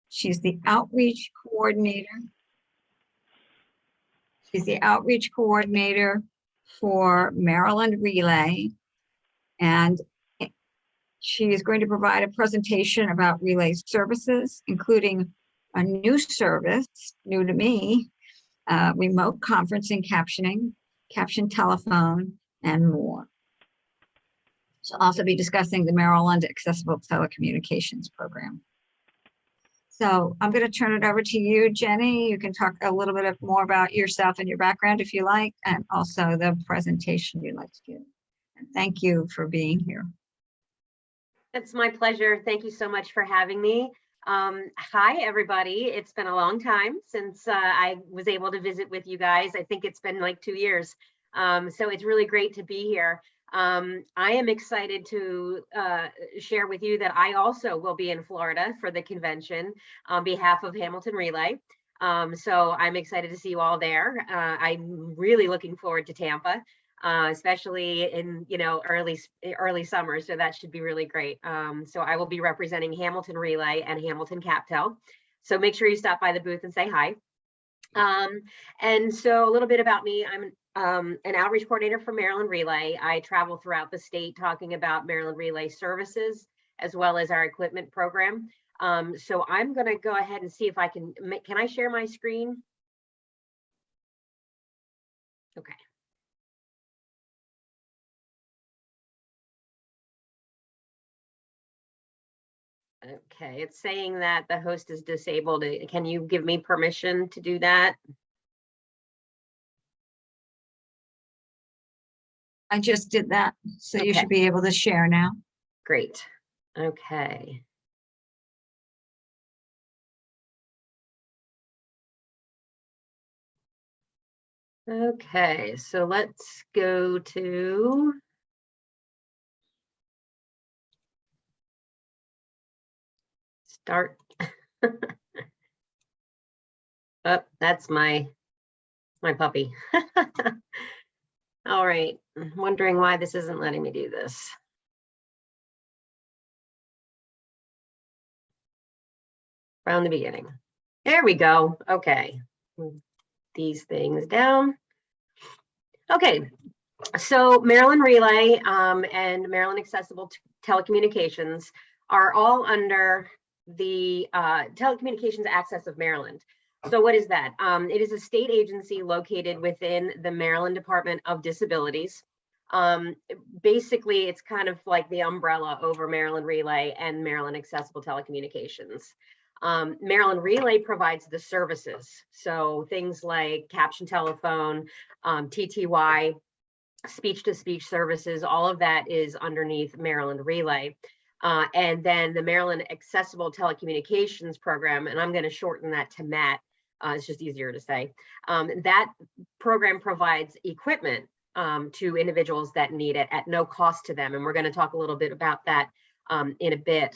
She's the outreach coordinator. She's the outreach coordinator for Maryland Relay. And she is going to provide a presentation about Relay services, including a new service, new to me, remote conferencing captioning, captioned telephone, and more. She'll also be discussing the Maryland Accessible Telecommunications Program. So I'm going to turn it over to you, Jenny. You can talk a little bit more about yourself and your background if you like, and also the presentation you'd like to give. And thank you for being here. It's my pleasure. Thank you so much for having me. Hi, everybody. It's been a long time since I was able to visit with you guys. I think it's been like 2 years. So it's really great to be here. I am excited to share with you that I also will be in Florida for the convention on behalf of Hamilton Relay. So I'm excited to see you all there. I'm really looking forward to Tampa, especially in early summer. So that should be really great. So I will be representing Hamilton Relay and Hamilton CapTel. So make sure you stop by the booth and say hi. And so a little bit about me. I'm an outreach coordinator for Maryland Relay. I travel throughout the state talking about Maryland Relay services as well as our equipment program. So I'm going to go ahead and see if I can I share my screen? Okay. Okay, it's saying that the host is disabled. Can you give me permission to do that? I just did that, so Okay. You should be able to share now. Great. Okay. Okay, so let's go to start. Oh, that's my puppy. All right, I'm wondering why this isn't letting me do this. From the beginning. There we go. Okay. Move these things down. Okay, so Maryland Relay and Maryland Accessible Telecommunications are all under the Telecommunications Access of Maryland. So what is that? It is a state agency located within the Maryland Department of Disabilities. Basically, it's kind of like the umbrella over Maryland Relay and Maryland Accessible Telecommunications. Maryland Relay provides the services. So things like caption telephone, TTY, speech-to-speech services, all of that is underneath Maryland Relay. And then the Maryland Accessible Telecommunications Program, and I'm going to shorten that to MAT, it's just easier to say. That program provides equipment to individuals that need it at no cost to them. And we're going to talk a little bit about that in a bit.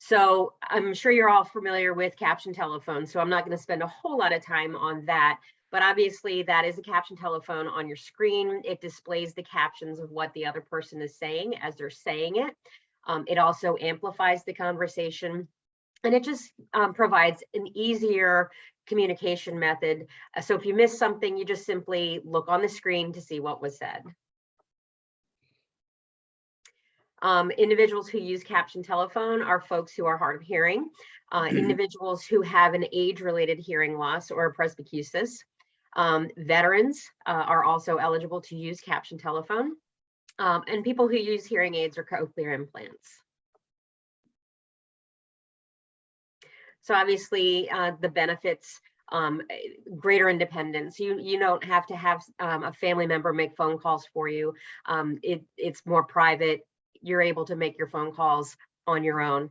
So I'm sure you're all familiar with caption telephone, so I'm not going to spend a whole lot of time on that. But obviously that is a caption telephone on your screen. It displays the captions of what the other person is saying as they're saying it. It also amplifies the conversation, and it just provides an easier communication method. So if you miss something, you just simply look on the screen to see what was said. Individuals who use caption telephone are folks who are hard of hearing, individuals who have an age-related hearing loss or presbycusis. Veterans are also eligible to use caption telephone, and people who use hearing aids or cochlear implants. So obviously the benefits, greater independence. You don't have to have a family member make phone calls for you. It's more private. You're able to make your phone calls on your own.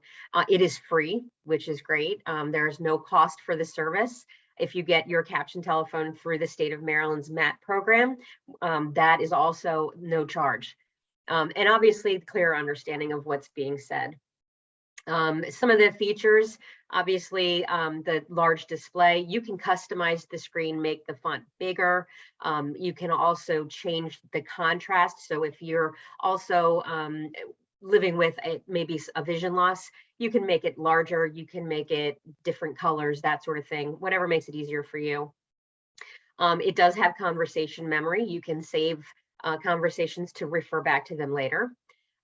It is free, which is great. There is no cost for the service. If you get your caption telephone through the state of Maryland's MAT program, that is also no charge. And obviously clear understanding of what's being said. Some of the features, obviously, the large display, you can customize the screen, make the font bigger. You can also change the contrast. So if you're also living with maybe a vision loss, you can make it larger, you can make it different colors, that sort of thing, whatever makes it easier for you. It does have conversation memory. You can save conversations to refer back to them later.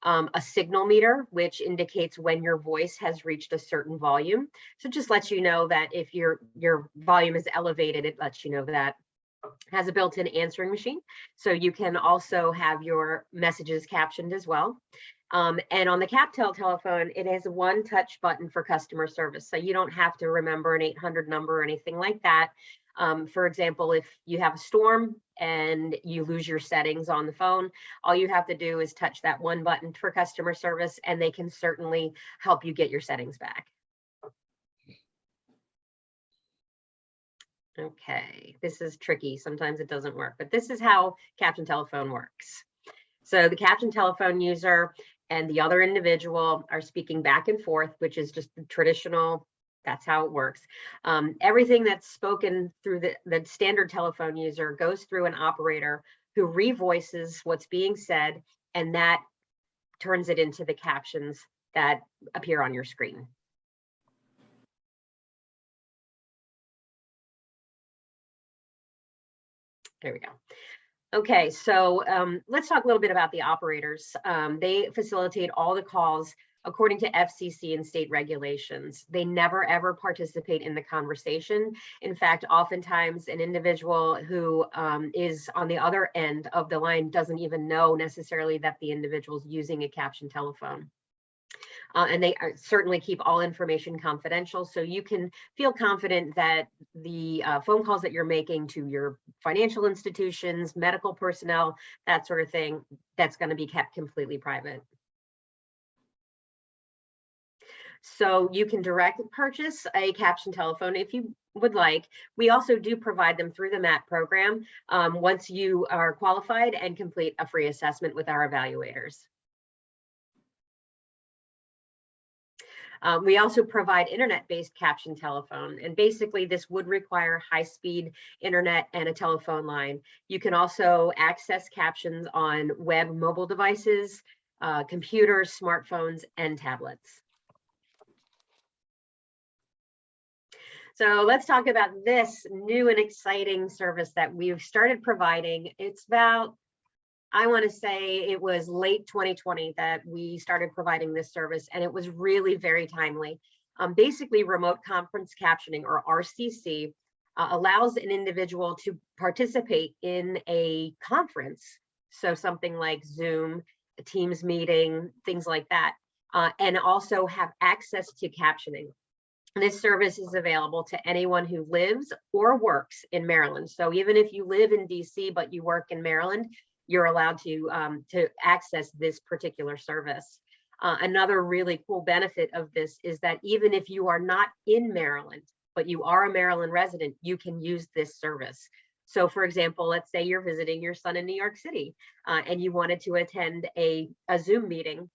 A signal meter, which indicates when your voice has reached a certain volume. So it just lets you know that if your volume is elevated, it lets you know that. Has a built-in answering machine, so you can also have your messages captioned as well. And on the CapTel telephone, it has a one-touch button for customer service, so you don't have to remember an 800 number or anything like that. For example, if you have a storm and you lose your settings on the phone, all you have to do is touch that one button for customer service, and they can certainly help you get your settings back. Okay, this is tricky. Sometimes it doesn't work, but this is how caption telephone works. So the caption telephone user and the other individual are speaking back and forth, which is just the traditional, that's how it works. Everything that's spoken through the standard telephone user goes through an operator who revoices what's being said, and that turns it into the captions that appear on your screen. There we go. Okay, so let's talk a little bit about the operators. They facilitate all the calls according to FCC and state regulations. They never ever participate in the conversation. In fact, oftentimes an individual who is on the other end of the line doesn't even know necessarily that the individual is using a caption telephone. And they certainly keep all information confidential, so you can feel confident that the phone calls that you're making to your financial institutions, medical personnel, that sort of thing, that's going to be kept completely private. So you can direct purchase a caption telephone if you would like. We also do provide them through the MAT program once you are qualified and complete a free assessment with our evaluators. We also provide internet-based caption telephone, and basically this would require high-speed internet and a telephone line. You can also access captions on web mobile devices, computers, smartphones, and tablets. So let's talk about this new and exciting service that we've started providing. It's about, I want to say it was late 2020 that we started providing this service, and it was really very timely. Basically, remote conference captioning, or RCC, allows an individual to participate in a conference, so something like Zoom, a Teams meeting, things like that, and also have access to captioning. This service is available to anyone who lives or works in Maryland. So even if you live in DC but you work in Maryland, you're allowed to access this particular service. Another really cool benefit of this is that even if you are not in Maryland, but you are a Maryland resident, you can use this service. So for example, let's say you're visiting your son in New York City and you wanted to attend a Zoom meeting,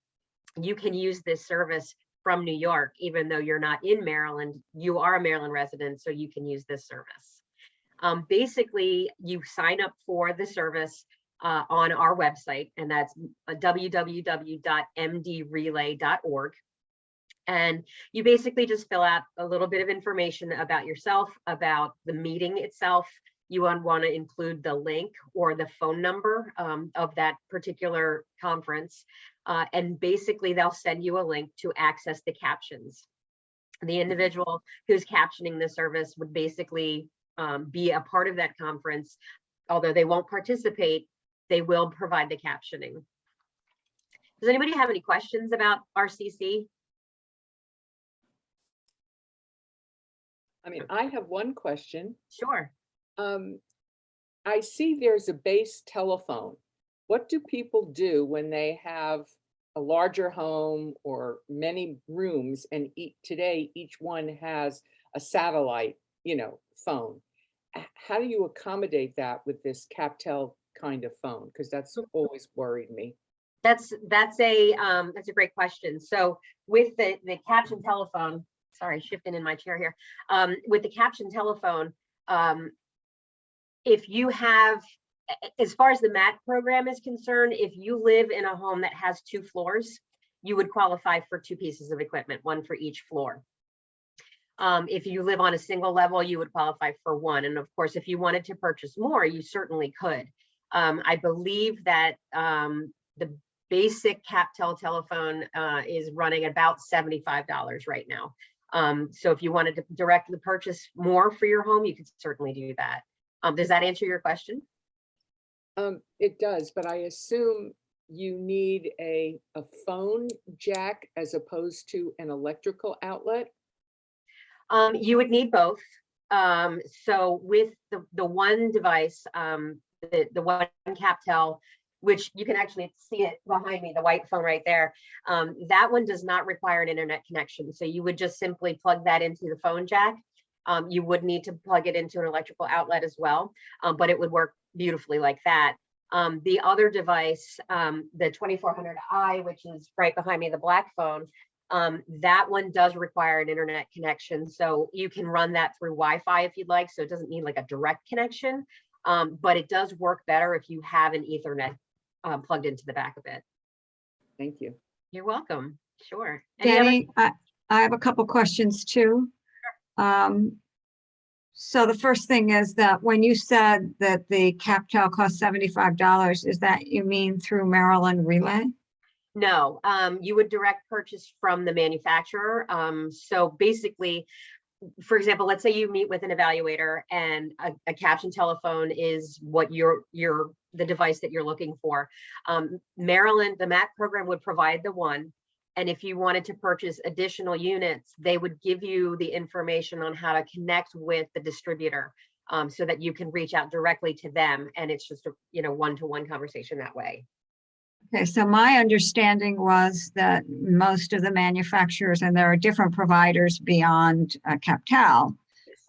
you can use this service from New York, even though you're not in Maryland, you are a Maryland resident, so you can use this service. Basically, you sign up for the service on our website, and that's www.mdrelay.org. And you basically just fill out a little bit of information about yourself, about the meeting itself. You want to include the link or the phone number of that particular conference. And basically, they'll send you a link to access the captions. The individual who's captioning the service would basically be a part of that conference. Although they won't participate, they will provide the captioning. Does anybody have any questions about RCC? I mean, I have one question. Sure. I see there's a base telephone. What do people do when they have a larger home or many rooms, and today each one has a satellite, phone? How do you accommodate that with this CapTel kind of phone? Because that's always worried me. That's a great question. So with the caption telephone, sorry, shifting in my chair here. With the caption telephone, if you have, as far as the MAT program is concerned, if you live in a home that has 2 floors, you would qualify for 2 pieces of equipment, 1 for each floor. If you live on a single level, you would qualify for 1. And of course, if you wanted to purchase more, you certainly could. I believe that the basic CapTel telephone is running about $75 right now. So if you wanted to directly purchase more for your home, you could certainly do that. Does that answer your question? It does, but I assume you need a phone jack as opposed to an electrical outlet? You would need both. So with the one device, the one CapTel, which you can actually see it behind me, the white phone right there, that one does not require an internet connection. So you would just simply plug that into the phone jack. You would need to plug it into an electrical outlet as well, but it would work beautifully like that. The other device, the 2400i, which is right behind me, the black phone, that one does require an internet connection. So you can run that through Wi-Fi if you'd like. So it doesn't need like a direct connection, but it does work better if you have an Ethernet plugged into the back of it. Thank you. You're welcome. Sure. Any other- Jenny, I have a couple questions too. So the first thing is that when you said that the CapTel costs $75, is that you mean through Maryland Relay? No, you would direct purchase from the manufacturer. So basically, for example, let's say you meet with an evaluator and a caption telephone is what the device that you're looking for. Maryland, the MAC program would provide the one. And if you wanted to purchase additional units, they would give you the information on how to connect with the distributor, so that you can reach out directly to them. And it's just a one-to-one conversation that way. Okay, so my understanding was that most of the manufacturers, and there are different providers beyond CapTel,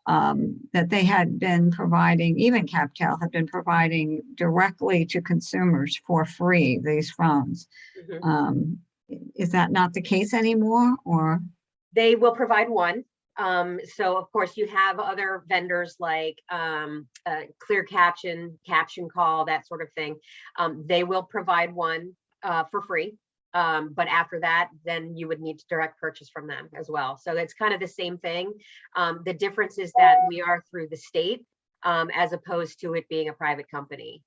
that they had been providing, even CapTel had been providing directly to consumers for free these phones. Mm-hmm. Is that not the case anymore, or? They will provide one. So of course you have other vendors like Clear Caption, Caption Call, that sort of thing. They will provide one for free. But after that, then you would need to direct purchase from them as well. So it's kind of the same thing. The difference is that we are through the state as opposed to it being a private company.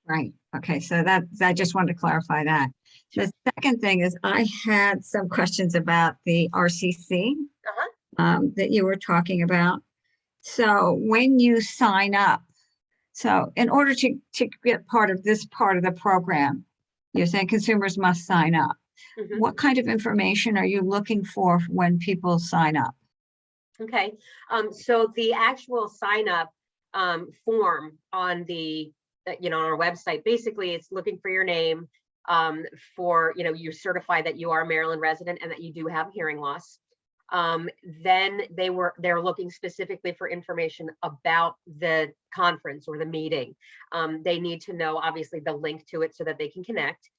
Right. Okay. So I just wanted to clarify that. The second thing is I had some questions about the RCC that you were talking about. So when you sign up, so in order to get part of this part of the program, you're saying consumers must sign up. Mm-hmm. What kind of information are you looking for when people sign up? Okay. So the actual sign up form on on our website, basically it's looking for your name, for, you certify that you are a Maryland resident and that you do have hearing loss. Then they're looking specifically for information about the conference or the meeting. They need to know obviously the link to it so that they can connect.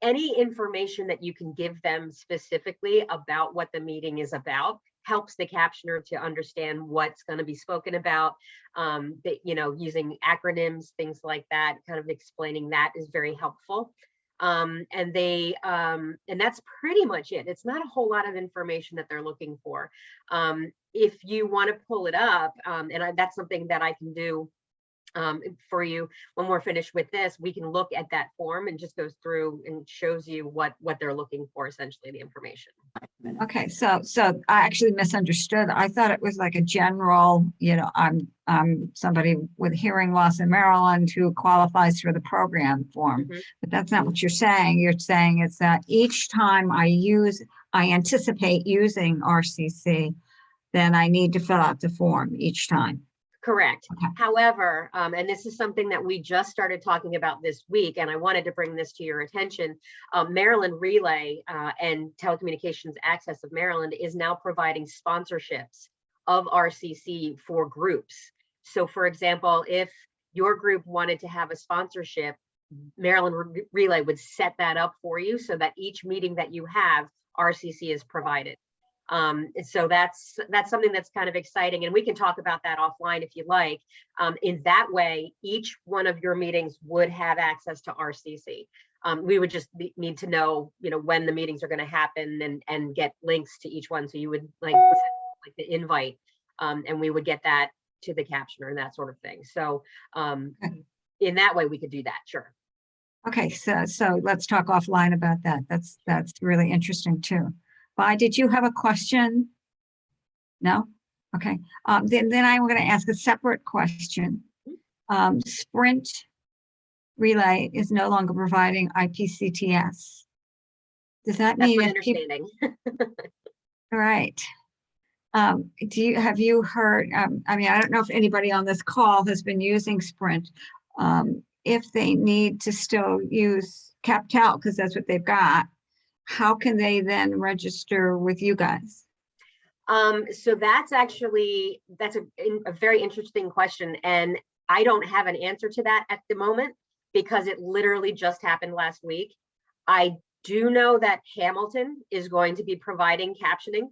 Any information that you can give them specifically about what the meeting is about helps the captioner to understand what's going to be spoken about. Using acronyms, things like that, kind of explaining that is very helpful. And that's pretty much it. It's not a whole lot of information that they're looking for. If you want to pull it up, that's something that I can do for you when we're finished with this, we can look at that form and just goes through and shows you what they're looking for, essentially the information. Okay, so I actually misunderstood. I thought it was like a general, I'm somebody with hearing loss in Maryland who qualifies for the program form, Mm-hmm. but that's not what you're saying. You're saying it's that each time I anticipate using RCC, then I need to fill out the form each time. Correct. Okay. However, and this is something that we just started talking about this week, and I wanted to bring this to your attention. Maryland Relay and Telecommunications Access of Maryland is now providing sponsorships of RCC for groups. So for example, if your group wanted to have a sponsorship, Maryland Relay would set that up for you so that each meeting that you have, RCC is provided. So that's something that's kind of exciting, and we can talk about that offline if you like. In that way, each one of your meetings would have access to RCC. We would just need to know, when the meetings are going to happen and get links to each one. So you would like the invite, and we would get that to the captioner and that sort of thing. So in that way, we could do that. Sure. Okay, so let's talk offline about that. That's really interesting too. Vi, did you have a question? No? Okay. Then I'm going to ask a separate question. Sprint Relay is no longer providing IPCTS. Does that That's mean my if people, understanding. all right. Have you heard, I mean, I don't know if anybody on this call has been using Sprint. If they need to still use CapTel, because that's what they've got, how can they then register with you guys? So that's a very interesting question. And I don't have an answer to that at the moment because it literally just happened last week. I do know that Hamilton is going to be providing captioning.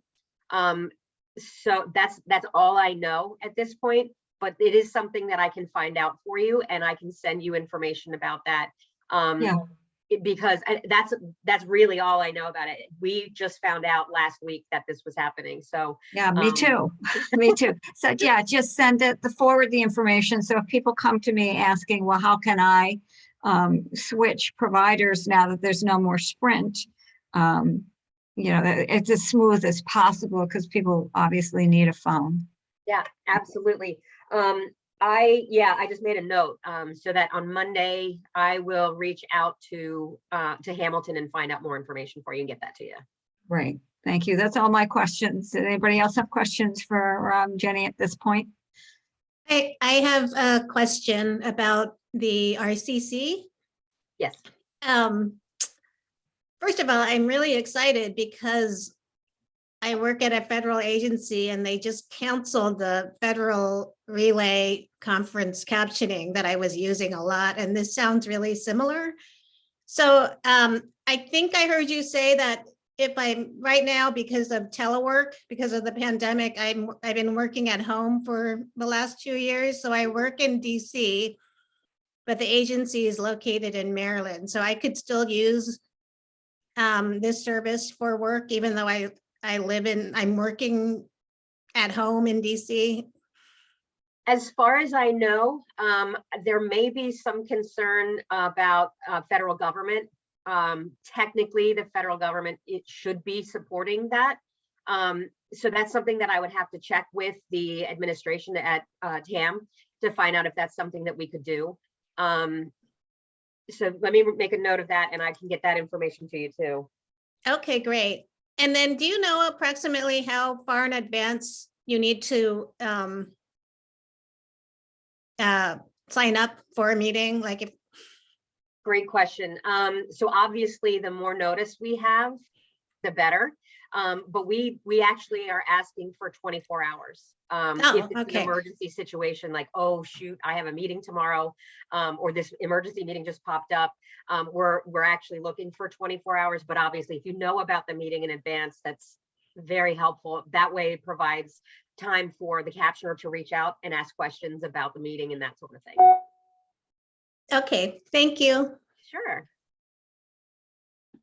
So that's all I know at this point, but it is something that I can find out for you and I can send you information about that. Because that's really all I know about it. We just found out last week that this was happening. So yeah, me too. Me too. So yeah, just forward the information. So if people come to me asking, well, how can I switch providers now that there's no more Sprint? It's as smooth as possible because people obviously need a phone. Yeah, absolutely. I just made a note so that on Monday I will reach out to Hamilton and find out more information for you and get that to you. Great, thank you. That's all my questions. Did anybody else have questions for Jenny at this point? I have a question about the RCC. Yes. First of all, I'm really excited because I work at a federal agency and they just canceled the federal Relay Conference Captioning that I was using a lot. And this sounds really similar. So I think I heard you say that if I'm right now, because of telework, because of the pandemic, I've been working at home for the last 2 years. So I work in DC, but the agency is located in Maryland. So I could still use this service for work, even though I'm working at home in DC. As far as I know, there may be some concern about federal government. Technically, the federal government, it should be supporting that. So that's something that I would have to check with the administration at TAM to find out if that's something that we could do. So let me make a note of that and I can get that information to you too. Okay, great. And then do you know approximately how far in advance you need to sign up for a meeting? Great question. So obviously the more notice we have, the better. But we actually are asking for 24 hours. If it's an emergency situation, like, oh shoot, I have a meeting tomorrow, or this emergency meeting just popped up, we're actually looking for 24 hours. But obviously, if you know about the meeting in advance, that's very helpful. That way it provides time for the captioner to reach out and ask questions about the meeting and that sort of thing. Okay, thank you. Sure.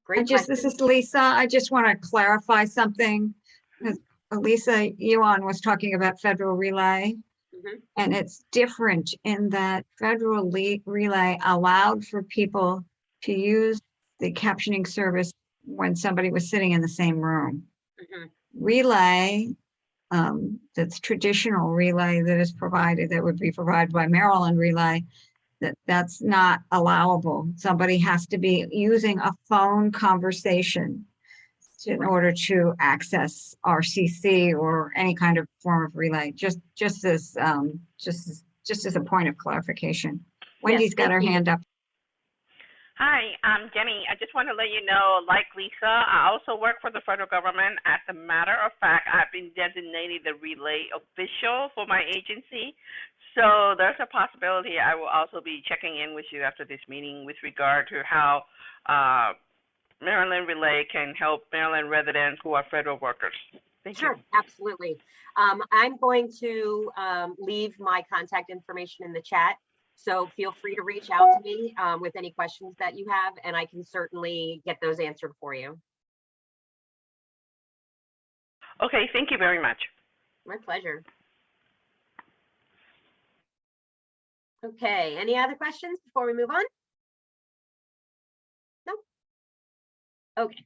Great. This is Lisa. I just want to clarify something. Lisa Yuan was talking about Federal Relay, and it's different in that Federal Relay allowed for people to use the captioning service when somebody was sitting in the same room. Relay, that's traditional Relay that is provided, that would be provided by Maryland Relay, that's not allowable. Somebody has to be using a phone conversation in order to access RCC or any kind of form of relay. Just as a point of clarification. Wendy's got her hand up. Hi, I'm Jenny. I just want to let you know, like Lisa, I also work for the federal government. As a matter of fact, I've been designated the relay official for my agency. So there's a possibility I will also be checking in with you after this meeting with regard to how Maryland Relay can help Maryland residents who are federal workers. Thank you. Sure, absolutely. I'm going to leave my contact information in the chat So feel free to reach out to me with any questions that you have, and I can certainly get those answered for you. Okay, thank you very much. My pleasure. Okay, any other questions before we move on? No? Okay.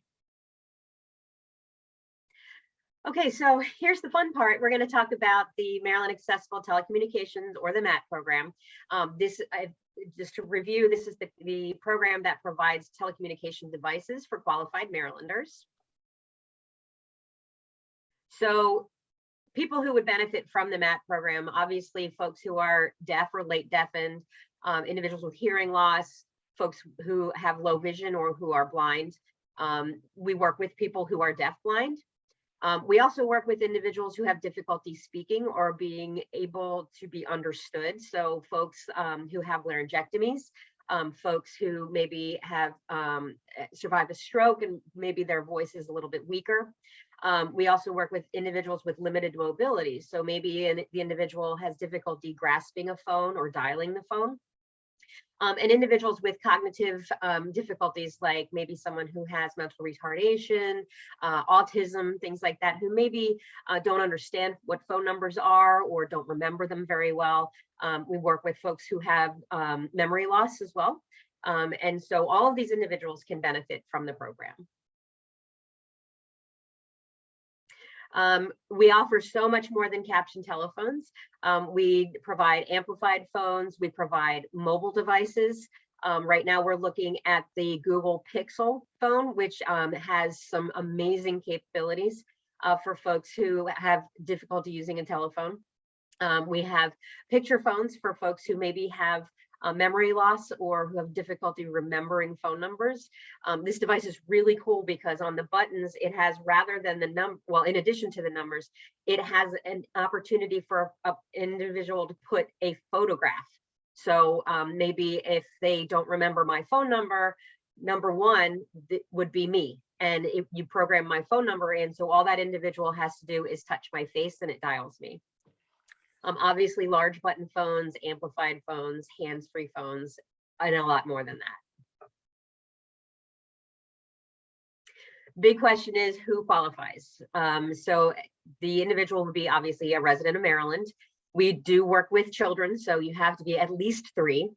Okay, so here's the fun part. We're going to talk about the Maryland Accessible Telecommunications, or the MAT program. Just to review, this is the program that provides telecommunication devices for qualified Marylanders. So people who would benefit from the MAT program, obviously folks who are deaf or late deafened, individuals with hearing loss, folks who have low vision or who are blind. We work with people who are deafblind. We also work with individuals who have difficulty speaking or being able to be understood. So folks who have laryngectomies, folks who maybe have survived a stroke and maybe their voice is a little bit weaker. We also work with individuals with limited mobility. So maybe the individual has difficulty grasping a phone or dialing the phone. And individuals with cognitive difficulties, like maybe someone who has mental retardation, autism, things like that, who maybe don't understand what phone numbers are or don't remember them very well. We work with folks who have memory loss as well. And so all of these individuals can benefit from the program. We offer so much more than caption telephones. We provide amplified phones. We provide mobile devices. Right now we're looking at the Google Pixel phone, which has some amazing capabilities for folks who have difficulty using a telephone. We have picture phones for folks who maybe have memory loss or who have difficulty remembering phone numbers. This device is really cool because on the buttons, it has, rather than the number, well, in addition to the numbers, it has an opportunity for an individual to put a photograph. So maybe if they don't remember my phone number, number one would be me. And if you program my phone number in, so all that individual has to do is touch my face and it dials me. Obviously large button phones, amplified phones, hands-free phones, and a lot more than that. Big question is who qualifies? So the individual would be obviously a resident of Maryland. We do work with children, so you have to be at least 3.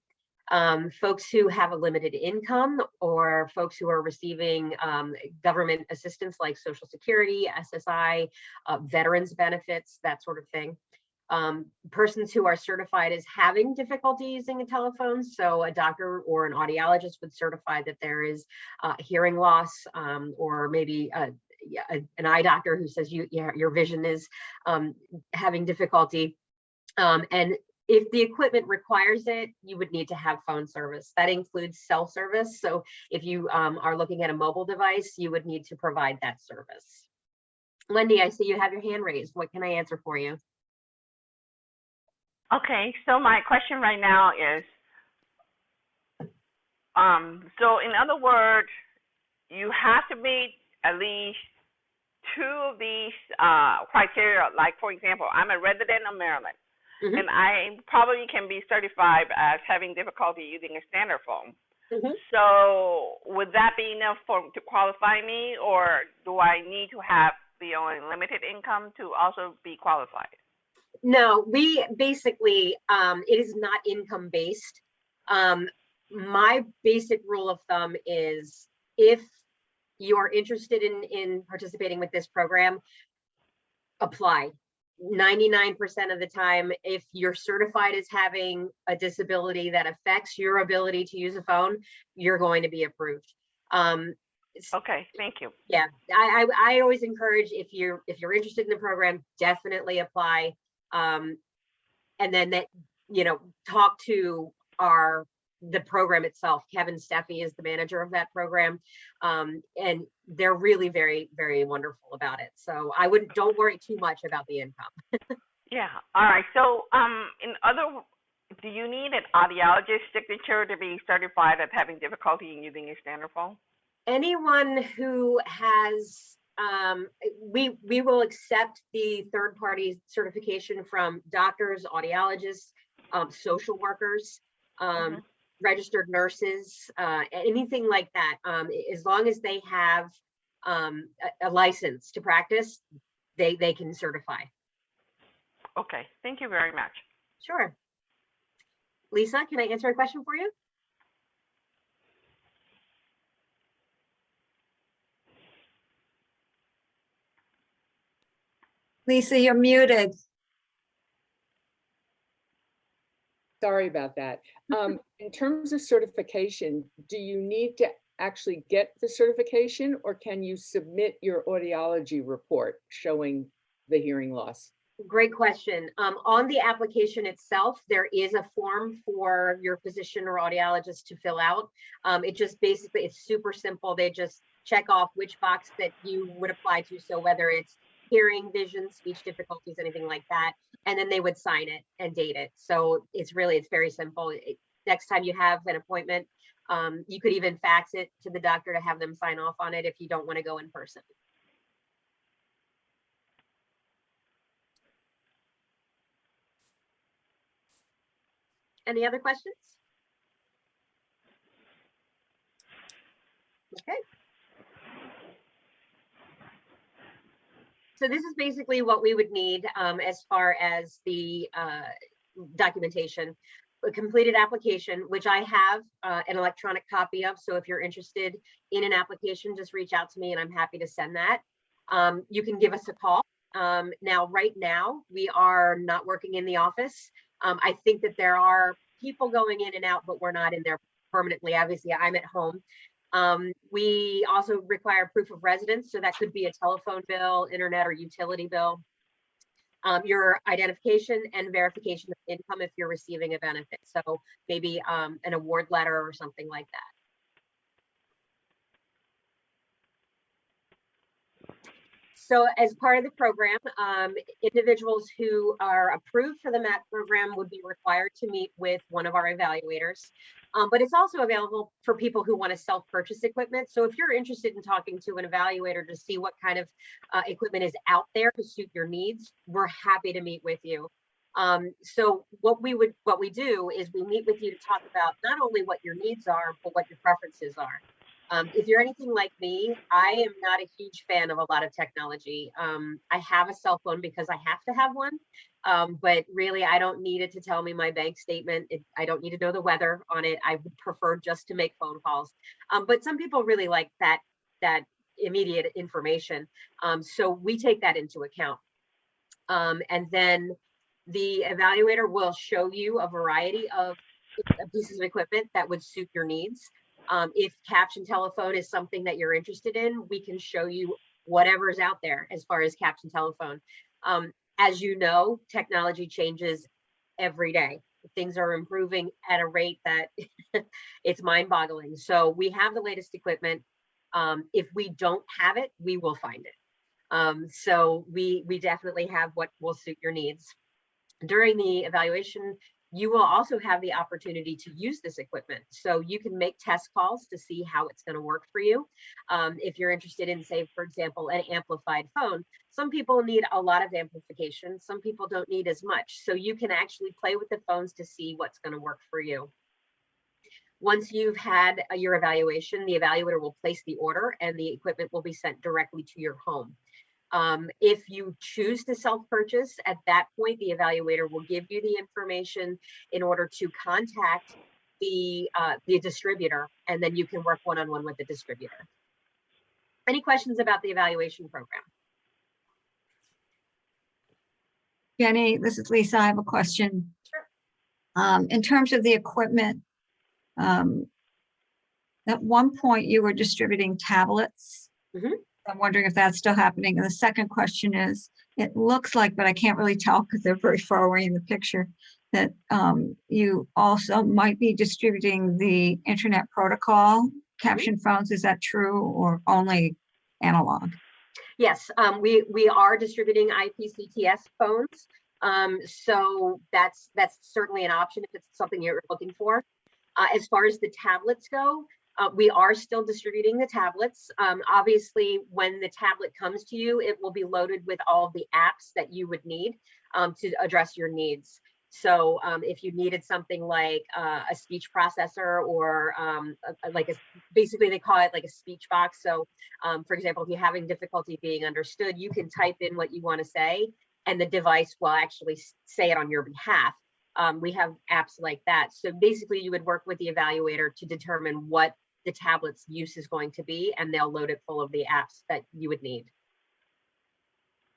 Folks who have a limited income or folks who are receiving government assistance like Social Security, SSI, veterans benefits, that sort of thing. Persons who are certified as having difficulty using a telephone. So a doctor or an audiologist would certify that there is hearing loss, or maybe an eye doctor who says your vision is having difficulty. And if the equipment requires it, you would need to have phone service. That includes cell service. So if you are looking at a mobile device, you would need to provide that service. Wendy, I see you have your hand raised. What can I answer for you? Okay, so my question right now is, so in other words, you have to meet at least 2 of these criteria. Like, for example, I'm a resident of Maryland, and I probably can be certified as having difficulty using a standard phone. So would that be enough to qualify me, or do I need to have the unlimited income to also be qualified? No, we basically, it is not income based. My basic rule of thumb is if you're interested in participating with this program, apply. 99% of the time, if you're certified as having a disability that affects your ability to use a phone, you're going to be approved. Okay, thank you. Yeah, I always encourage, if you're interested in the program, definitely apply. And then that, talk to the program itself. Kevin Steffi is the manager of that program. And they're really very, very wonderful about it. So don't worry too much about the income. Yeah, all right. So do you need an audiologist signature to be certified as having difficulty in using a standard phone? Anyone who has, we will accept the third-party certification from doctors, audiologists, social workers. Mhm. registered nurses, anything like that. As long as they have a license to practice, they can certify. Okay, thank you very much. Sure. Lisa, can I answer a question for you? Lisa, you're muted. Sorry about that. In terms of certification, do you need to actually get the certification, or can you submit your audiology report showing the hearing loss? Great question. On the application itself, there is a form for your physician or audiologist to fill out. It just basically, it's super simple. They just check off which box that you would apply to. So whether it's hearing, vision, speech difficulties, anything like that, and then they would sign it and date it. So it's very simple. Next time you have an appointment, you could even fax it to the doctor to have them sign off on it if you don't want to go in person. Any other questions? Okay. So this is basically what we would need as far as the documentation. A completed application, which I have an electronic copy of. So if you're interested in an application, just reach out to me and I'm happy to send that. You can give us a call. Now, right now, we are not working in the office. I think that there are people going in and out, but we're not in there permanently. Obviously, I'm at home. We also require proof of residence. So that could be a telephone bill, internet or utility bill. Your identification and verification of income if you're receiving a benefit. So maybe an award letter or something like that. So as part of the program, individuals who are approved for the MAT program would be required to meet with one of our evaluators. But it's also available for people who want to self-purchase equipment. So if you're interested in talking to an evaluator to see what kind of equipment is out there to suit your needs, we're happy to meet with you. So what we do is we meet with you to talk about not only what your needs are, but what your preferences are. If you're anything like me, I am not a huge fan of a lot of technology. I have a cell phone because I have to have one, but really I don't need it to tell me my bank statement. I don't need to know the weather on it. I would prefer just to make phone calls. But some people really like that immediate information. So we take that into account. And then the evaluator will show you a variety of pieces of equipment that would suit your needs. If caption telephone is something that you're interested in, we can show you whatever's out there as far as caption telephone. As you know, technology changes every day. Things are improving at a rate that it's mind-boggling. So we have the latest equipment. If we don't have it, we will find it. So we definitely have what will suit your needs. During the evaluation, you will also have the opportunity to use this equipment. So you can make test calls to see how it's going to work for you. If you're interested in, say, for example, an amplified phone, some people need a lot of amplification. Some people don't need as much. So you can actually play with the phones to see what's going to work for you. Once you've had your evaluation, the evaluator will place the order and the equipment will be sent directly to your home. If you choose to self-purchase, at that point, the evaluator will give you the information in order to contact the distributor, and then you can work one-on-one with the distributor. Any questions about the evaluation program? Jenny, this is Lisa. I have a question. Sure. In terms of the equipment, at one point you were distributing tablets. Mhm. I'm wondering if that's still happening. And the second question is, it looks like, but I can't really tell because they're very far away in the picture, that you also might be distributing the internet protocol caption phones. Is that true, or only analog? Yes, we are distributing IPCTS phones. So that's certainly an option if it's something you're looking for. As far as the tablets go, we are still distributing the tablets. Obviously, when the tablet comes to you, it will be loaded with all of the apps that you would need to address your needs. So if you needed something like a speech processor or basically they call it like a speech box. So for example, if you're having difficulty being understood, you can type in what you want to say and the device will actually say it on your behalf. We have apps like that. So basically you would work with the evaluator to determine what the tablet's use is going to be, and they'll load it full of the apps that you would need.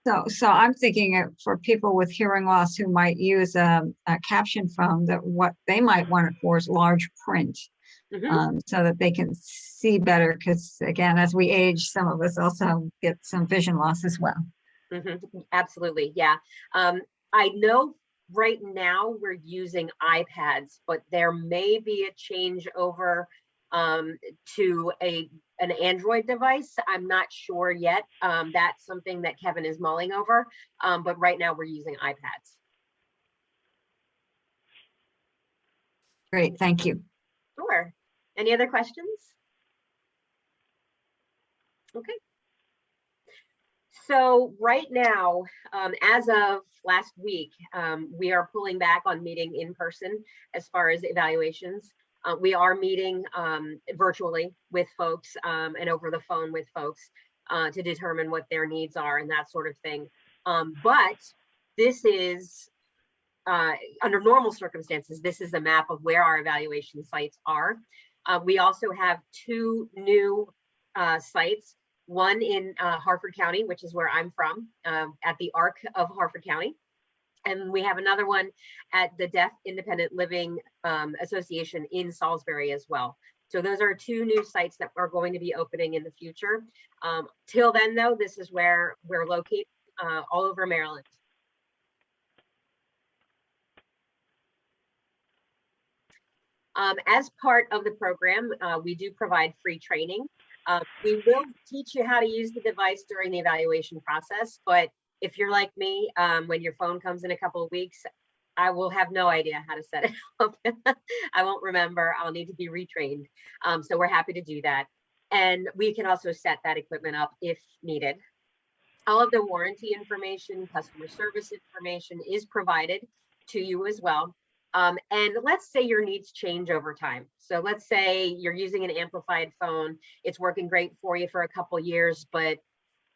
So I'm thinking for people with hearing loss who might use a caption phone, that what they might want it for is large print, so that they can see better. Because again, as we age, some of us also get some vision loss as well. Absolutely, yeah. I know right now we're using iPads, but there may be a change over to an Android device. I'm not sure yet. That's something that Kevin is mulling over, but right now we're using iPads. Great, thank you. Sure. Any other questions? Okay. So right now, as of last week, we are pulling back on meeting in person as far as evaluations. We are meeting virtually with folks and over the phone with folks to determine what their needs are and that sort of thing. But this is, under normal circumstances, this is a map of where our evaluation sites are. We also have 2 new sites, one in Harford County, which is where I'm from, at the ARC of Harford County. And we have another one at the Deaf Independent Living Association in Salisbury as well. So those are 2 new sites that are going to be opening in the future. Till then, though, this is where we're located all over Maryland. As part of the program, we do provide free training. We will teach you how to use the device during the evaluation process, but if you're like me, when your phone comes in a couple of weeks, I will have no idea how to set it up. I won't remember. I'll need to be retrained. So we're happy to do that. And we can also set that equipment up if needed. All of the warranty information, customer service information is provided to you as well. And let's say your needs change over time. So let's say you're using an amplified phone. It's working great for you for a couple years, but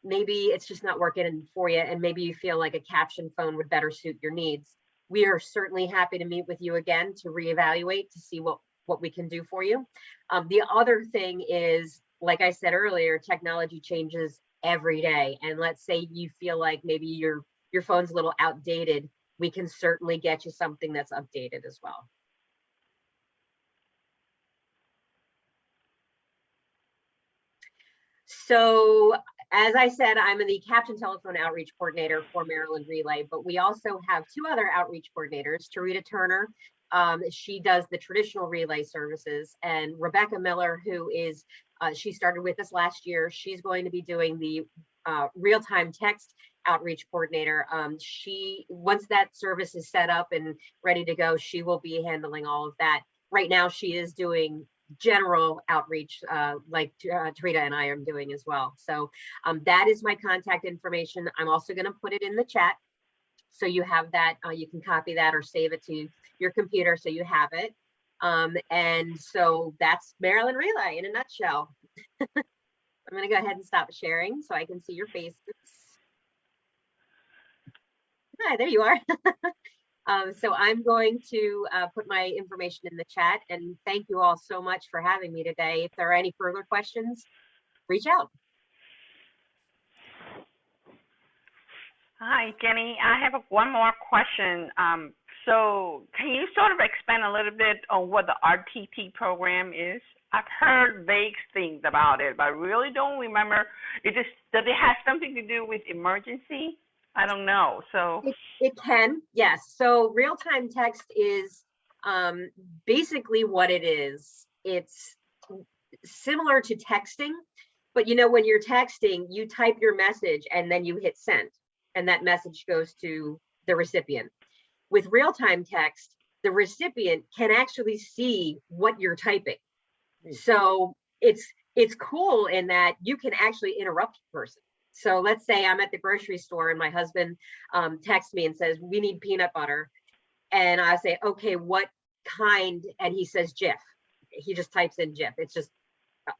maybe it's just not working for you, and maybe you feel like a caption phone would better suit your needs. We are certainly happy to meet with you again to reevaluate to see what we can do for you. The other thing is, like I said earlier, technology changes every day. And let's say you feel like maybe your phone's a little outdated. We can certainly get you something that's updated as well. So as I said, I'm the Caption Telephone Outreach Coordinator for Maryland Relay, but we also have 2 other outreach coordinators, Tarita Turner. She does the traditional relay services, and Rebecca Miller, who is, she started with us last year. She's going to be doing the real-time text outreach coordinator. Once that service is set up and ready to go, she will be handling all of that. Right now, she is doing general outreach like Tarita and I am doing as well. So that is my contact information. I'm also going to put it in the chat, so you have that. You can copy that or save it to your computer so you have it. And so that's Maryland Relay in a nutshell. I'm going to go ahead and stop sharing so I can see your faces. Hi, there you are. So I'm going to put my information in the chat, and thank you all so much for having me today. If there are any further questions, reach out. Hi, Jenny. I have one more question. So can you sort of expand a little bit on what the RTP program is? I've heard vague things about it, but I really don't remember. Does it have something to do with emergency? I don't know. So it can, yes. So real-time text is basically what it is. It's similar to texting, but you know, when you're texting, you type your message and then you hit send, and that message goes to the recipient. With real-time text, the recipient can actually see what you're typing. So it's cool in that you can actually interrupt the person. So let's say I'm at the grocery store and my husband texts me and says, we need peanut butter. And I say, okay, what kind? And he says GIF. He just types in GIF. It's just,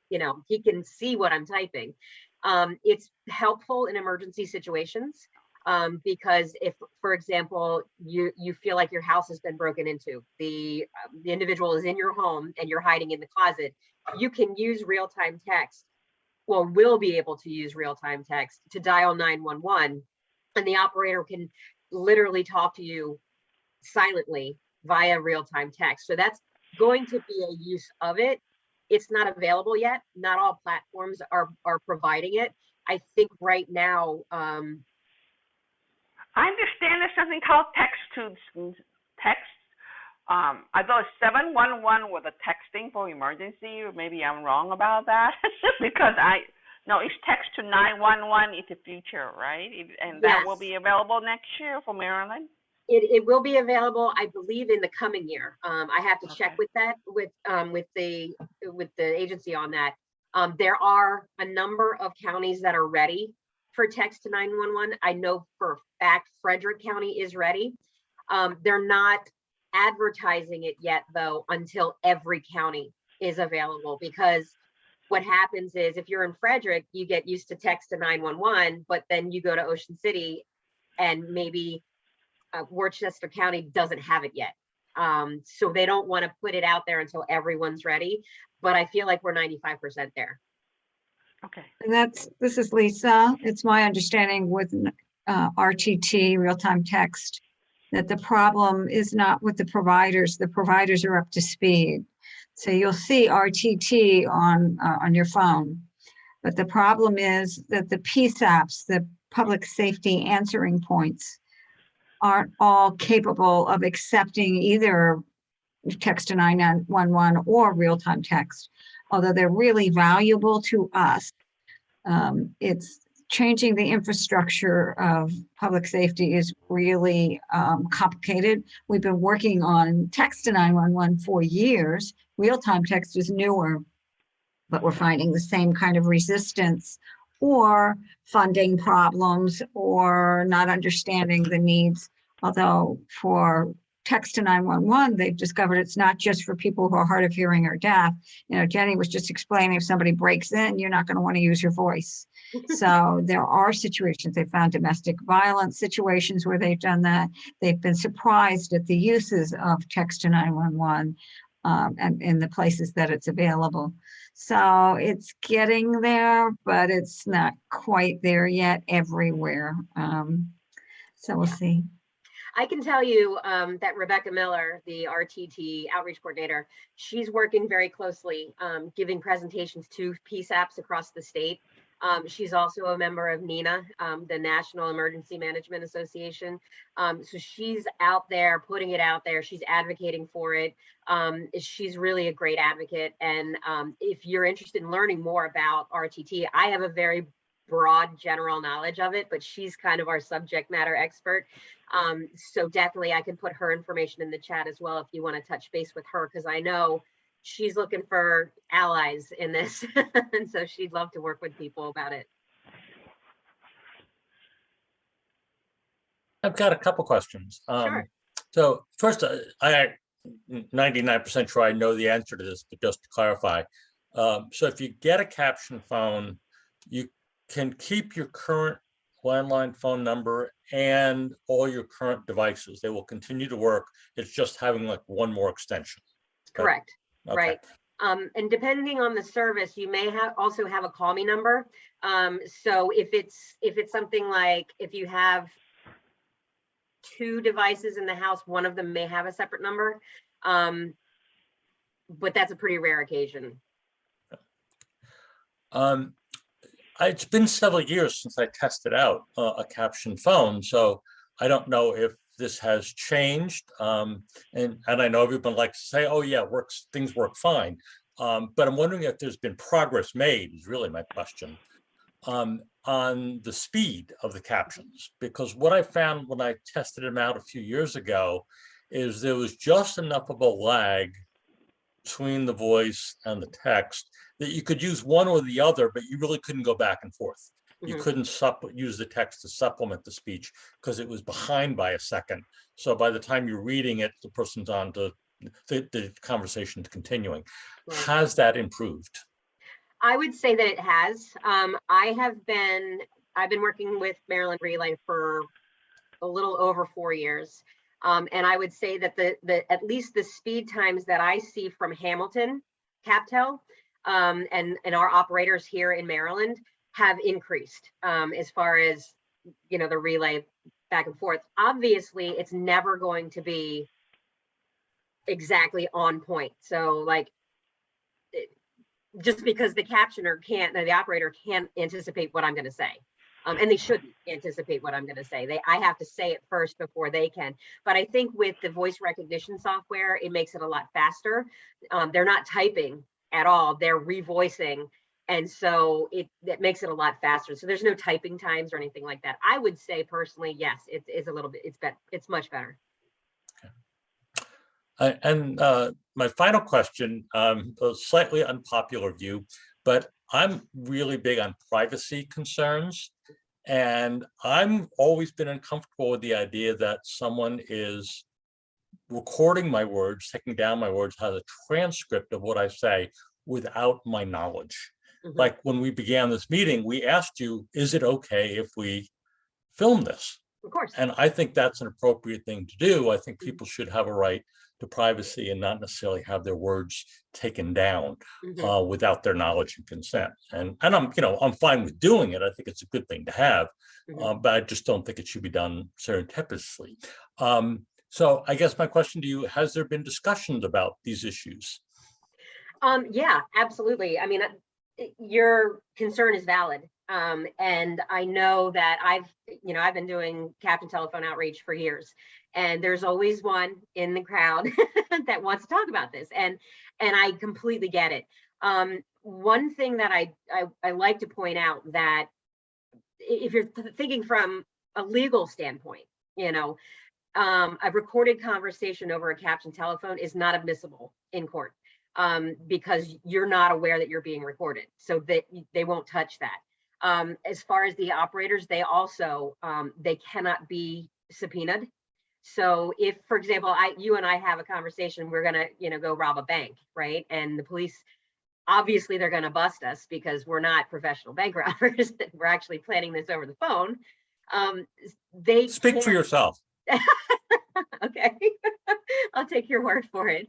you know, he can see what I'm typing. It's helpful in emergency situations because if, for example, you feel like your house has been broken into, the individual is in your home and you're hiding in the closet, you can use real-time text. Well, will be able to use real-time text to dial 911, and the operator can literally talk to you silently via real-time text. So that's going to be a use of it. It's not available yet. Not all platforms are providing it. I think right now, I understand there's something called text to text. I thought 711 was a texting for emergency, or maybe I'm wrong about that because no, it's text to 911 in the future, right? And that will be available next year for Maryland. It will be available, I believe, in the coming year. I have to check with that with the agency on that. There are a number of counties that are ready for text to 911. I know for a fact Frederick County is ready. They're not advertising it yet, though, until every county is available, because what happens is if you're in Frederick, you get used to text to 911, but then you go to Ocean City and maybe Worcester County doesn't have it yet. So they don't want to put it out there until everyone's ready, but I feel like we're 95% there. Okay. And this is Lisa. It's my understanding with RTT, real-time text, that the problem is not with the providers. The providers are up to speed. So you'll see RTT on your phone, but the problem is that the PSAPs, the public safety answering points, aren't all capable of accepting either text to 911 or real-time text, although they're really valuable to us. It's changing the infrastructure of public safety is really complicated. We've been working on text to 911 for years. Real-time text is newer, but we're finding the same kind of resistance or funding problems or not understanding the needs. Although for text to 911, they've discovered it's not just for people who are hard of hearing or deaf. You know, Jenny was just explaining if somebody breaks in, you're not going to want to use your voice. So there are situations, they found domestic violence situations where they've done that. They've been surprised at the uses of text to 911 and in the places that it's available. So it's getting there, but it's not quite there yet everywhere. So we'll see. I can tell you that Rebecca Miller, the RTT outreach coordinator, she's working very closely, giving presentations to PSAPs across the state. She's also a member of NENA, the National Emergency Management Association. So she's out there, putting it out there. She's advocating for it. She's really a great advocate. And if you're interested in learning more about RTT, I have a very broad general knowledge of it, but she's kind of our subject matter expert. So definitely I can put her information in the chat as well if you want to touch base with her, because I know she's looking for allies in this. And so she'd love to work with people about it. I've got a couple questions. Sure. So first, I'm 99% sure I know the answer to this, but just to clarify. So if you get a caption phone, you can keep your current landline phone number and all your current devices. They will continue to work. It's just having like one more extension. Correct. Okay. Right. And depending on the service, you may also have a call me number. So if it's something like if you have 2 devices in the house, one of them may have a separate number. But that's a pretty rare occasion. It's been several years since I tested out a caption phone, so I don't know if this has changed. And I know everyone likes to say, "Oh yeah, things work fine," but I'm wondering if there's been progress made. Is really my question on the speed of the captions, because what I found when I tested them out a few years ago is there was just enough of a lag between the voice and the text that you could use one or the other, but you really couldn't go back and forth. You Mhm. couldn't use the text to supplement the speech because it was behind by a second. So by the time you're reading it, the person's on to the conversation's continuing. Right. Has that improved? I would say that it has. I've been working with Maryland Relay for a little over 4 years. And I would say that at least the speed times that I see from Hamilton, CapTel, and our operators here in Maryland have increased as far as, the relay back and forth. Obviously, it's never going to be exactly on point. So like, just because the operator can't anticipate what I'm going to say. And they shouldn't anticipate what I'm going to say. I have to say it first before they can. But I think with the voice recognition software, it makes it a lot faster. They're not typing at all; they're revoicing, and so that makes it a lot faster. So there's no typing times or anything like that. I would say personally, yes, it's a little bit. It's much better. And my final question, a slightly unpopular view, but I'm really big on privacy concerns. And I'm always been uncomfortable with the idea that someone is recording my words, taking down my words, has a transcript of what I say without my knowledge. Mhm. Like when we began this meeting, we asked you, is it okay if we film this? Of course. And I think that's an appropriate thing to do. I think people should have a right to privacy and not necessarily have their words taken down Mhm. without their knowledge and consent. And I'm fine with doing it. I think it's a good thing to have, Mhm. but I just don't think it should be done surreptitiously. So I guess my question to you, has there been discussions about these issues? Yeah, absolutely. I mean, your concern is valid. And I know that I've been doing captain telephone outreach for years, and there's always one in the crowd that wants to talk about this. And I completely get it. One thing that I like to point out that if you're thinking from a legal standpoint, a recorded conversation over a caption telephone is not admissible in court. Because you're not aware that you're being recorded, so that they won't touch that. As far as the operators, they also they cannot be subpoenaed. So if, for example, you and I have a conversation, we're gonna go rob a bank, right? And the police, obviously, they're gonna bust us because we're not professional bank robbers. We're actually planning this over the phone. They Speak for yourself. Okay, I'll take your word for it.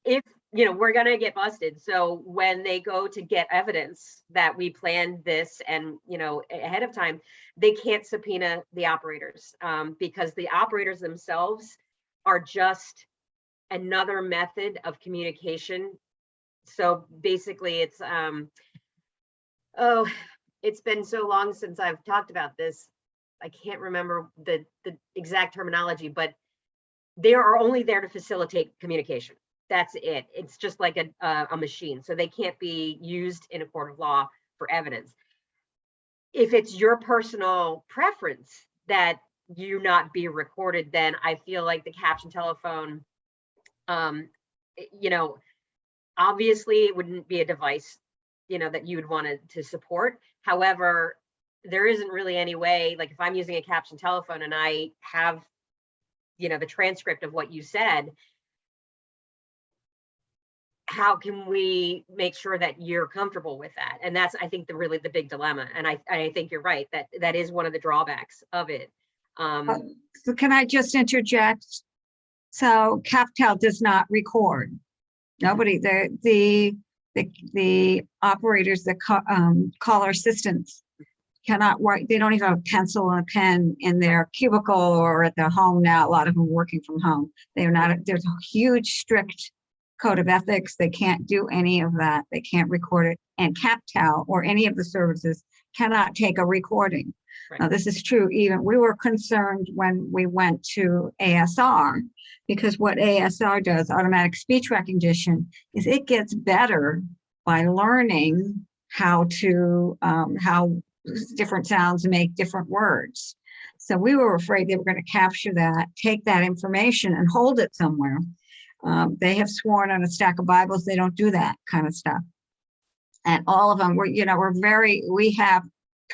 If we're gonna get busted, so when they go to get evidence that we planned this and ahead of time, they can't subpoena the operators because the operators themselves are just another method of communication. So basically, it's it's been so long since I've talked about this. I can't remember the exact terminology, but they are only there to facilitate communication. That's it. It's just like a machine. So they can't be used in a court of law for evidence. If it's your personal preference that you not be recorded, then I feel like the caption telephone, obviously it wouldn't be a device, that you would want to support. However, there isn't really any way, like if I'm using a caption telephone and I have, the transcript of what you said, how can we make sure that you're comfortable with that? And that's, I think, really the big dilemma. And I think you're right, that is one of the drawbacks of it. So can I just interject? So CapTel does not record. Nobody, the operators, the caller assistants cannot write. They don't even have a pencil and a pen in their cubicle or at their home now. A lot of them working from home. They are not. There's a huge strict code of ethics. They can't do any of that. They can't record it. And CapTel or any of the services cannot take a recording. Right. Now, this is true. Even we were concerned when we went to ASR, because what ASR does, automatic speech recognition, is it gets better by learning how different sounds make different words. So we were afraid they were going to capture that, take that information and hold it somewhere. They have sworn on a stack of Bibles they don't do that kind of stuff. And all of them, we have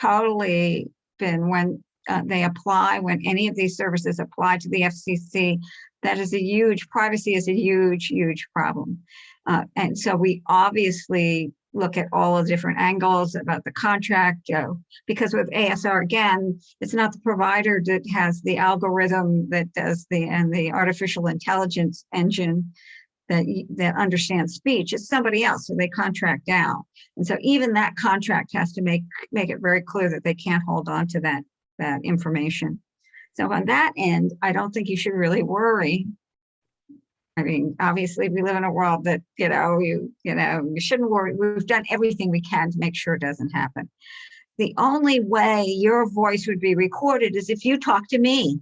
totally been when they apply, when any of these services apply to the FCC, that is a huge, privacy is a huge, huge problem. And so we obviously look at all the different angles about the contract, because with ASR, again, it's not the provider that has the algorithm that does and the artificial intelligence engine that understands speech. It's somebody else, so they contract out. And so even that contract has to make it very clear that they can't hold on to that information. So on that end, I don't think you should really worry. I mean, obviously, we live in a world that, you shouldn't worry. We've done everything we can to make sure it doesn't happen. The only way your voice would be recorded is if you talk to me,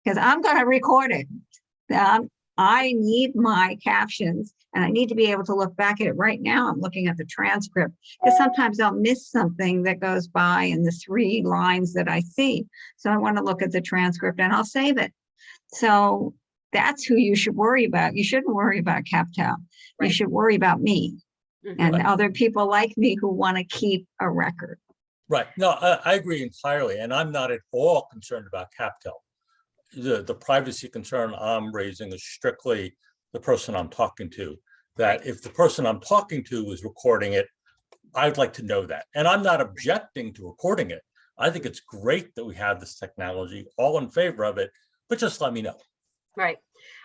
because I'm going to record it. I need my captions, and I need to be able to look back at it. Right now, I'm looking at the transcript, because sometimes I'll miss something that goes by in the 3 lines that I see. So I want to look at the transcript and I'll save it. So that's who you should worry about. You shouldn't worry about CapTel. Right. You should worry about me and Right. other people like me who want to keep a record. Right. No, I agree entirely. And I'm not at all concerned about CapTel. The privacy concern I'm raising is strictly the person I'm talking to, that if the person I'm talking to is recording it, I'd like to know that. And I'm not objecting to recording it. I think it's great that we have this technology, all in favor of it, but just let me know. Right.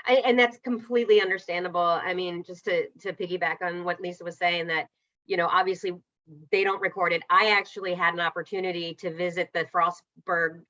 And that's completely understandable. I mean, just to piggyback on what Lisa was saying, that, obviously they don't record it. I actually had an opportunity to visit the Frostburg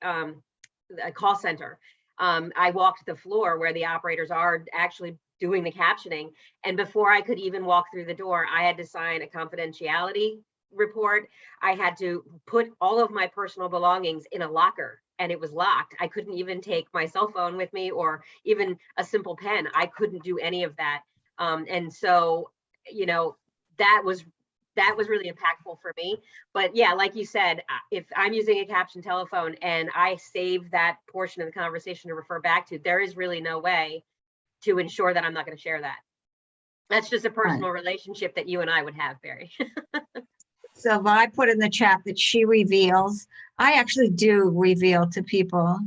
call center. I walked the floor where the operators are actually doing the captioning. And before I could even walk through the door, I had to sign a confidentiality report. I had to put all of my personal belongings in a locker, and it was locked. I couldn't even take my cell phone with me or even a simple pen. I couldn't do any of that. And so, that was really impactful for me. But yeah, like you said, if I'm using a captioned telephone and I save that portion of the conversation to refer back to, there is really no way to ensure that I'm not going to share that. That's just a personal relationship that you and I would have, Barry. So if I put in the chat that she reveals, I actually do reveal to people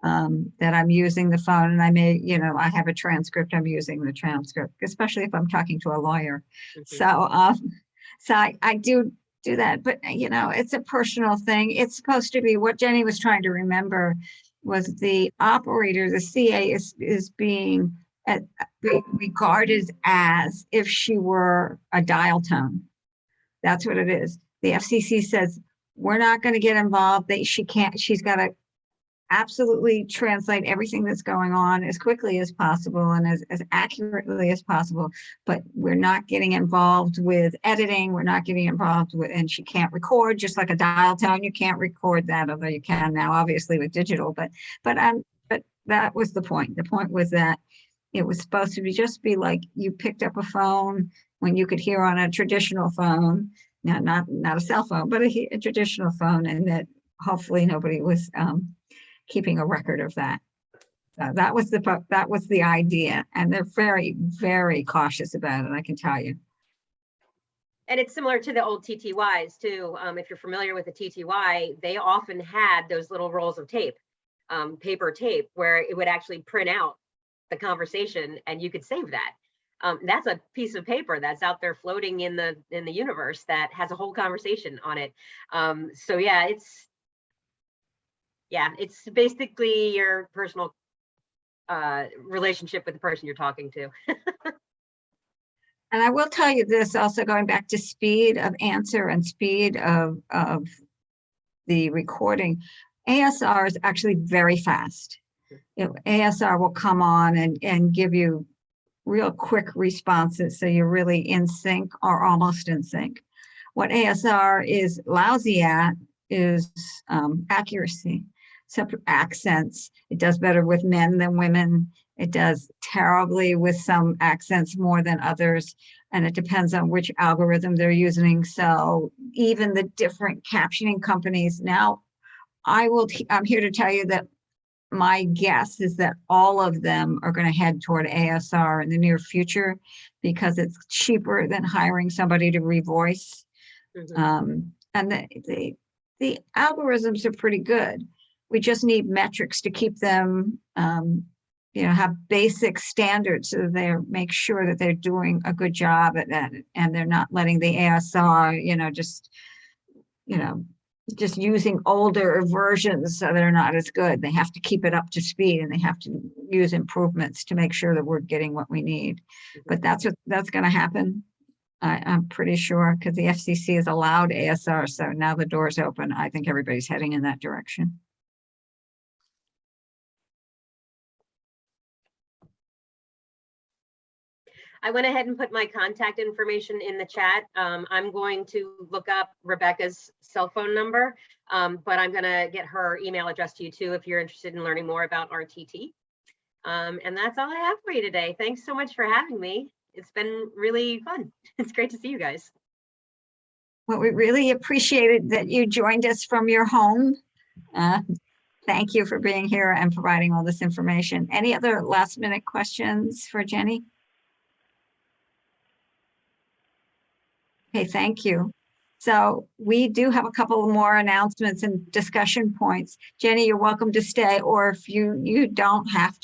that I'm using the phone, and I may, I have a transcript, I'm using the transcript, especially if I'm talking to a lawyer. Mm-hmm. So I do that, but it's a personal thing. It's supposed to be what Jenny was trying to remember was the operator, the CA is being regarded as if she were a dial tone. That's what it is. The FCC says, we're not going to get involved. She's got to absolutely translate everything that's going on as quickly as possible and as accurately as possible. But we're not getting involved with editing. We're not getting involved with, and she can't record, just like a dial tone. You can't record that, although you can now, obviously, with digital. But that was the point. The point was that it was supposed to be like you picked up a phone when you could hear on a traditional phone, not a cell phone, but a traditional phone, and that hopefully nobody was keeping a record of that. That was the idea, and they're very, very cautious about it, I can tell you. And it's similar to the old TTYs too. If you're familiar with the TTY, they often had those little rolls of tape, paper tape, where it would actually print out the conversation and you could save that. That's a piece of paper that's out there floating in the universe that has a whole conversation on it. So yeah, it's basically your personal relationship with the person you're talking to. And I will tell you this, also going back to speed of answer and speed of the recording, ASR is actually very fast. ASR will come on and give you real quick responses, so you're really in sync or almost in sync. What ASR is lousy at is accuracy. So accents, it does better with men than women. It does terribly with some accents more than others, and it depends on which algorithm they're using. So even the different captioning companies now, I'm here to tell you that my guess is that all of them are going to head toward ASR in the near future because it's cheaper than hiring somebody to revoice. Mm-hmm. And the the algorithms are pretty good. We just need metrics to keep them, have basic standards so that they make sure that they're doing a good job at that, and they're not letting the ASR, just using older versions so they're not as good. They have to keep it up to speed, and they have to use improvements to make sure that we're getting what we need. But that's going to happen. I'm pretty sure, because the FCC has allowed ASR, so now the door's open. I think everybody's heading in that direction. I went ahead and put my contact information in the chat. I'm going to look up Rebecca's cell phone number, but I'm going to get her email address to you too if you're interested in learning more about RTT. And that's all I have for you today. Thanks so much for having me. It's been really fun. It's great to see you guys. Well, we really appreciated that you joined us from your home. Thank you for being here and providing all this information. Any other last minute questions for Jenny? Okay, thank you. So we do have a couple more announcements and discussion points. Jenny, you're welcome to stay, or if you don't have to.